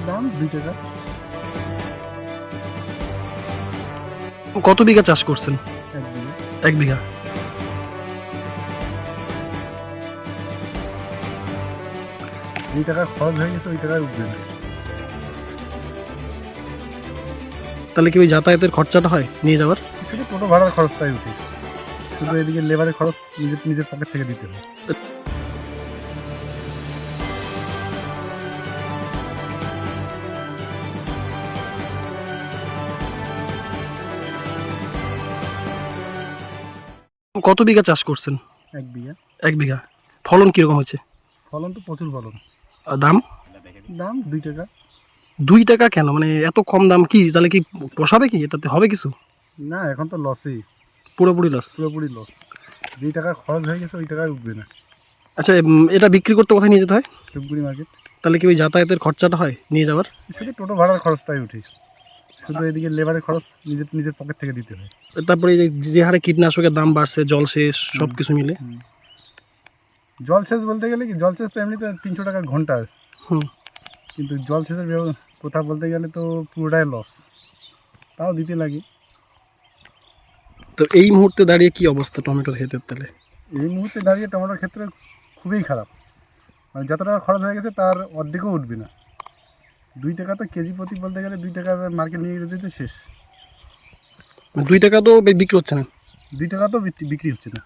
দাম 2 টাকা। কত বিঘা চাষ করছেন? 1 বিঘা। 1 বিঘা। যেই টাকা খরচ হয়ে গেছে ওই টাকায় উঠবে না। তাহলে কি ওই যাতায়াতের খরচাটা হয় নিয়ে যাওয়ার? শুধু টোটো ভাড়ার খরচটাই উঠে, শুধু এদিকে লেবারের খরচ নিজের নিজের পকেট থেকে দিতে হয়। কত বিঘা চাষ করছেন? 1 বিঘা। 1 বিঘা। ফলন কিরকম হয়েছে? ফলন তো প্রচুর ফলন। আর দাম? দাম 2 টাকা। 2 টাকা কেন? মানে এত কম দাম কি? তাহলে কি পোষাবে কি? এটাতে হবে কিছু? না, এখন তো লসেই, পুরোপুরি লস। পুরোপুরি লস। যেই টাকা খরচ হয়ে গেছে ওই টাকায় উঠবে না। আচ্ছা, এটা বিক্রি করতে কোথায় নিয়ে যেতে হয়? ধূপগুড়ি মার্কেট। তাহলে কি ওই যাতায়াতের খরচাটা হয় নিয়ে যাওয়ার? শুধু টোটো ভাড়ার খরচটাই উঠে, শুধু এদিকে লেবারের খরচ নিজের নিজের পকেট থেকে দিতে হয়। তারপরে এই যে হারে কীটনাশকের দাম বাড়ছে, জলসেচ সব কিছু মিলে। জলসেচ বলতে গেলে কি, জলসেচ তো এমনিতে 300 টাকা ঘন্টা, হুম। কিন্তু জলসেচের কথা বলতে গেলে তো পুরোটাই লস, তাও দিতে লাগে। তো এই মুহূর্তে দাঁড়িয়ে কি অবস্থা টমেটোর ক্ষেতের তাহলে? এই মুহূর্তে দাঁড়িয়ে টমেটোর ক্ষেত্রে খুবই খারাপ। মানে যত টাকা খরচ হয়ে গেছে তার অর্ধেকও উঠবে না। 2 টাকা তো কেজি প্রতি বলতে গেলে 2 টাকা মার্কেট নিয়ে যেতে তো শেষ। 2 টাকা তো বিক্রি হচ্ছে না। 2 টাকা তো বিক্রি হচ্ছে না।